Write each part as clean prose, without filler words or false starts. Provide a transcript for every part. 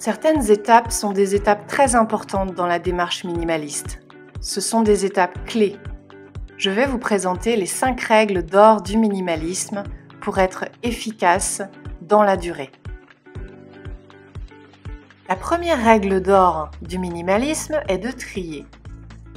Certaines étapes sont des étapes très importantes dans la démarche minimaliste. Ce sont des étapes clés. Je vais vous présenter les 5 règles d'or du minimalisme pour être efficace dans la durée. La première règle d'or du minimalisme est de trier.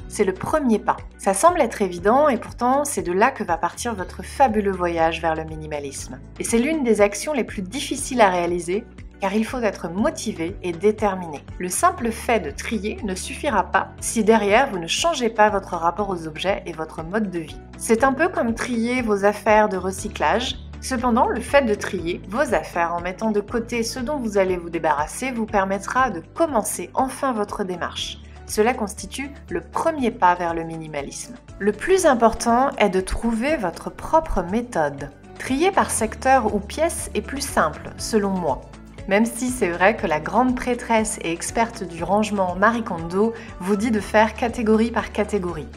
C'est le premier pas. Ça semble être évident et pourtant c'est de là que va partir votre fabuleux voyage vers le minimalisme. Et c'est l'une des actions les plus difficiles à réaliser car il faut être motivé et déterminé. Le simple fait de trier ne suffira pas si derrière vous ne changez pas votre rapport aux objets et votre mode de vie. C'est un peu comme trier vos affaires de recyclage. Cependant, le fait de trier vos affaires en mettant de côté ce dont vous allez vous débarrasser vous permettra de commencer enfin votre démarche. Cela constitue le premier pas vers le minimalisme. Le plus important est de trouver votre propre méthode. Trier par secteur ou pièce est plus simple, selon moi. Même si c'est vrai que la grande prêtresse et experte du rangement Marie Kondo vous dit de faire catégorie par catégorie.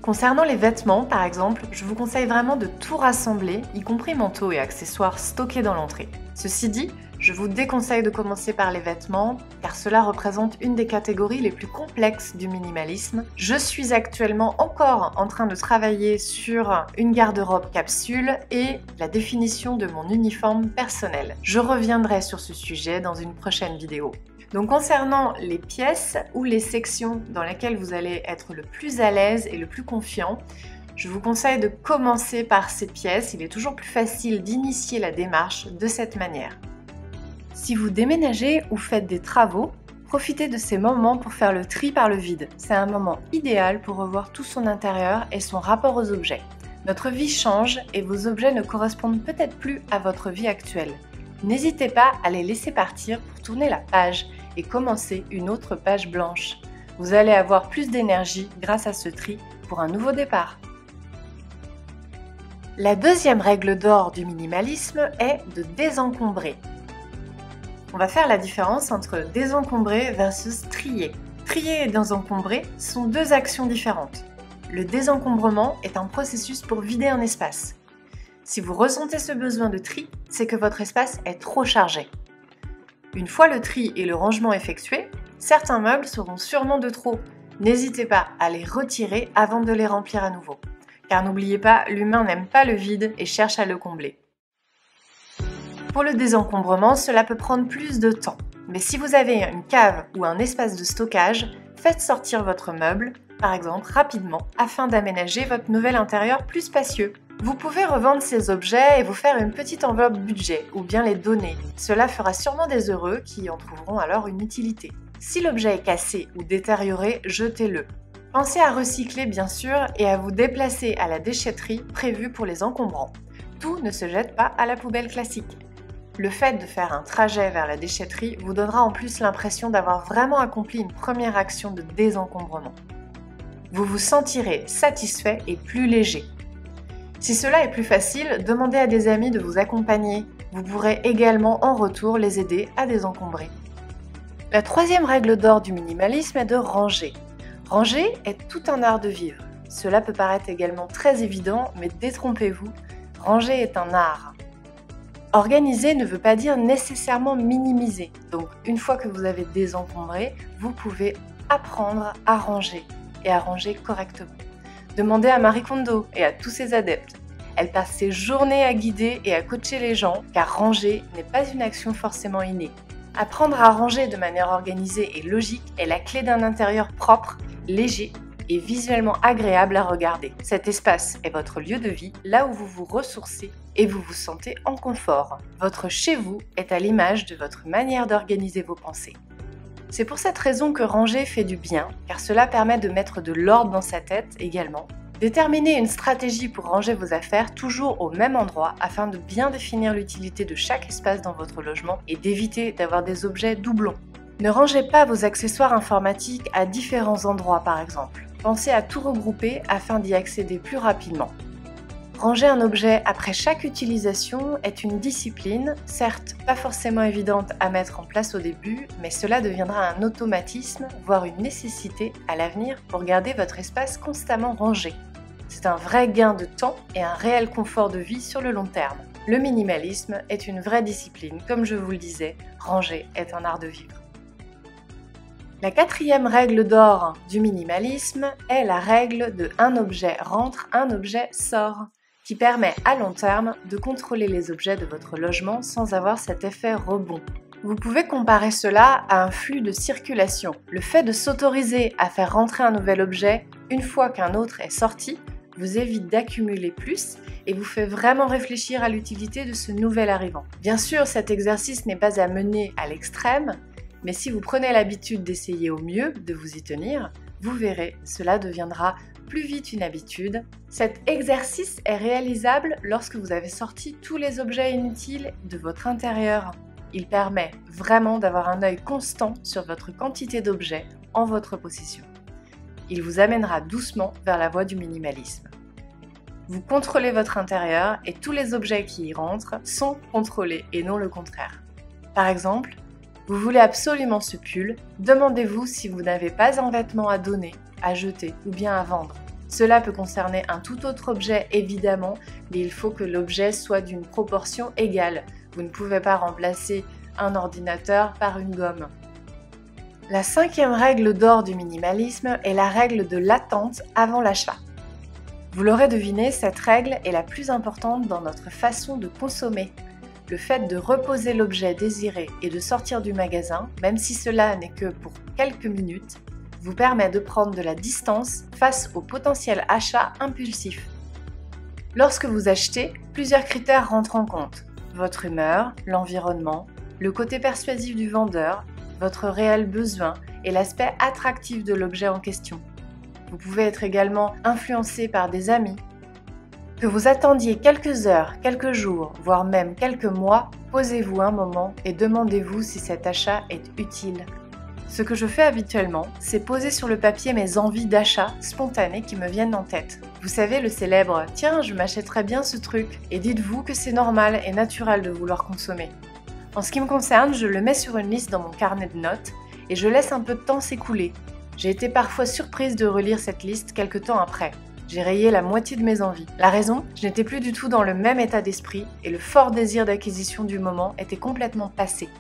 Concernant les vêtements, par exemple, je vous conseille vraiment de tout rassembler, y compris manteaux et accessoires stockés dans l'entrée. Ceci dit, je vous déconseille de commencer par les vêtements, car cela représente une des catégories les plus complexes du minimalisme. Je suis actuellement encore en train de travailler sur une garde-robe capsule et la définition de mon uniforme personnel. Je reviendrai sur ce sujet dans une prochaine vidéo. Donc concernant les pièces ou les sections dans lesquelles vous allez être le plus à l'aise et le plus confiant, je vous conseille de commencer par ces pièces. Il est toujours plus facile d'initier la démarche de cette manière. Si vous déménagez ou faites des travaux, profitez de ces moments pour faire le tri par le vide. C'est un moment idéal pour revoir tout son intérieur et son rapport aux objets. Notre vie change et vos objets ne correspondent peut-être plus à votre vie actuelle. N'hésitez pas à les laisser partir pour tourner la page et commencer une autre page blanche. Vous allez avoir plus d'énergie grâce à ce tri pour un nouveau départ. La deuxième règle d'or du minimalisme est de désencombrer. On va faire la différence entre désencombrer versus trier. Trier et désencombrer sont deux actions différentes. Le désencombrement est un processus pour vider un espace. Si vous ressentez ce besoin de tri, c'est que votre espace est trop chargé. Une fois le tri et le rangement effectués, certains meubles seront sûrement de trop. N'hésitez pas à les retirer avant de les remplir à nouveau. Car n'oubliez pas, l'humain n'aime pas le vide et cherche à le combler. Pour le désencombrement, cela peut prendre plus de temps. Mais si vous avez une cave ou un espace de stockage, faites sortir votre meuble, par exemple, rapidement, afin d'aménager votre nouvel intérieur plus spacieux. Vous pouvez revendre ces objets et vous faire une petite enveloppe budget ou bien les donner. Cela fera sûrement des heureux qui en trouveront alors une utilité. Si l'objet est cassé ou détérioré, jetez-le. Pensez à recycler bien sûr et à vous déplacer à la déchetterie prévue pour les encombrants. Tout ne se jette pas à la poubelle classique. Le fait de faire un trajet vers la déchetterie vous donnera en plus l'impression d'avoir vraiment accompli une première action de désencombrement. Vous vous sentirez satisfait et plus léger. Si cela est plus facile, demandez à des amis de vous accompagner. Vous pourrez également en retour les aider à désencombrer. La troisième règle d'or du minimalisme est de ranger. Ranger est tout un art de vivre. Cela peut paraître également très évident, mais détrompez-vous, ranger est un art. Organiser ne veut pas dire nécessairement minimiser. Donc, une fois que vous avez désencombré, vous pouvez apprendre à ranger et à ranger correctement. Demandez à Marie Kondo et à tous ses adeptes. Elle passe ses journées à guider et à coacher les gens, car ranger n'est pas une action forcément innée. Apprendre à ranger de manière organisée et logique est la clé d'un intérieur propre, léger et visuellement agréable à regarder. Cet espace est votre lieu de vie, là où vous vous ressourcez et vous vous sentez en confort. Votre chez-vous est à l'image de votre manière d'organiser vos pensées. C'est pour cette raison que ranger fait du bien, car cela permet de mettre de l'ordre dans sa tête également. Déterminez une stratégie pour ranger vos affaires toujours au même endroit afin de bien définir l'utilité de chaque espace dans votre logement et d'éviter d'avoir des objets doublons. Ne rangez pas vos accessoires informatiques à différents endroits par exemple. Pensez à tout regrouper afin d'y accéder plus rapidement. Ranger un objet après chaque utilisation est une discipline, certes pas forcément évidente à mettre en place au début, mais cela deviendra un automatisme, voire une nécessité à l'avenir pour garder votre espace constamment rangé. C'est un vrai gain de temps et un réel confort de vie sur le long terme. Le minimalisme est une vraie discipline, comme je vous le disais, ranger est un art de vivre. La quatrième règle d'or du minimalisme est la règle de un objet rentre, un objet sort, qui permet à long terme de contrôler les objets de votre logement sans avoir cet effet rebond. Vous pouvez comparer cela à un flux de circulation. Le fait de s'autoriser à faire rentrer un nouvel objet une fois qu'un autre est sorti vous évite d'accumuler plus et vous fait vraiment réfléchir à l'utilité de ce nouvel arrivant. Bien sûr, cet exercice n'est pas à mener à l'extrême, mais si vous prenez l'habitude d'essayer au mieux de vous y tenir, vous verrez, cela deviendra plus vite une habitude. Cet exercice est réalisable lorsque vous avez sorti tous les objets inutiles de votre intérieur. Il permet vraiment d'avoir un œil constant sur votre quantité d'objets en votre possession. Il vous amènera doucement vers la voie du minimalisme. Vous contrôlez votre intérieur et tous les objets qui y rentrent sont contrôlés et non le contraire. Par exemple, vous voulez absolument ce pull, demandez-vous si vous n'avez pas un vêtement à donner, à jeter ou bien à vendre. Cela peut concerner un tout autre objet évidemment, mais il faut que l'objet soit d'une proportion égale. Vous ne pouvez pas remplacer un ordinateur par une gomme. La cinquième règle d'or du minimalisme est la règle de l'attente avant l'achat. Vous l'aurez deviné, cette règle est la plus importante dans notre façon de consommer. Le fait de reposer l'objet désiré et de sortir du magasin, même si cela n'est que pour quelques minutes, vous permet de prendre de la distance face au potentiel achat impulsif. Lorsque vous achetez, plusieurs critères rentrent en compte. Votre humeur, l'environnement, le côté persuasif du vendeur, votre réel besoin et l'aspect attractif de l'objet en question. Vous pouvez être également influencé par des amis. Que vous attendiez quelques heures, quelques jours, voire même quelques mois, posez-vous un moment et demandez-vous si cet achat est utile. Ce que je fais habituellement, c'est poser sur le papier mes envies d'achat spontanées qui me viennent en tête. Vous savez, le célèbre « Tiens, je m'achèterais bien ce truc » et dites-vous que c'est normal et naturel de vouloir consommer. En ce qui me concerne, je le mets sur une liste dans mon carnet de notes et je laisse un peu de temps s'écouler. J'ai été parfois surprise de relire cette liste quelques temps après. J'ai rayé la moitié de mes envies. La raison, je n'étais plus du tout dans le même état d'esprit et le fort désir d'acquisition du moment était complètement passé.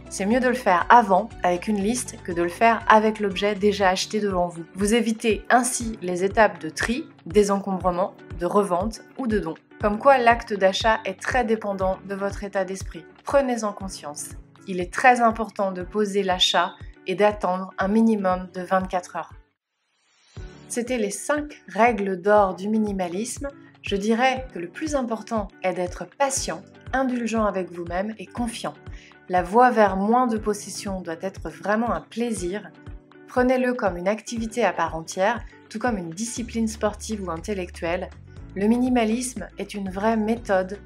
C'est mieux de le faire avant, avec une liste, que de le faire avec l'objet déjà acheté devant vous. Vous évitez ainsi les étapes de tri, désencombrement, de revente ou de don. Comme quoi l'acte d'achat est très dépendant de votre état d'esprit. Prenez-en conscience. Il est très important de poser l'achat et d'attendre un minimum de 24 heures. C'était les 5 règles d'or du minimalisme. Je dirais que le plus important est d'être patient, indulgent avec vous-même et confiant. La voie vers moins de possession doit être vraiment un plaisir. Prenez-le comme une activité à part entière, tout comme une discipline sportive ou intellectuelle. Le minimalisme est une vraie méthode.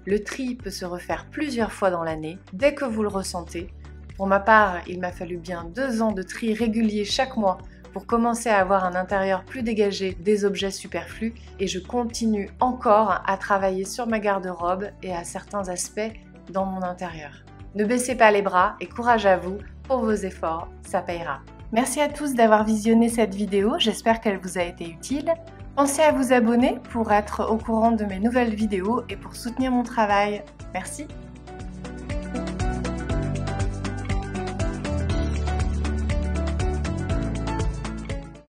Le tri peut se refaire plusieurs fois dans l'année, dès que vous le ressentez. Pour ma part, il m'a fallu bien 2 ans de tri régulier chaque mois pour commencer à avoir un intérieur plus dégagé des objets superflus et je continue encore à travailler sur ma garde-robe et à certains aspects dans mon intérieur. Ne baissez pas les bras et courage à vous pour vos efforts, ça payera. Merci à tous d'avoir visionné cette vidéo, j'espère qu'elle vous a été utile. Pensez à vous abonner pour être au courant de mes nouvelles vidéos et pour soutenir mon travail. Merci.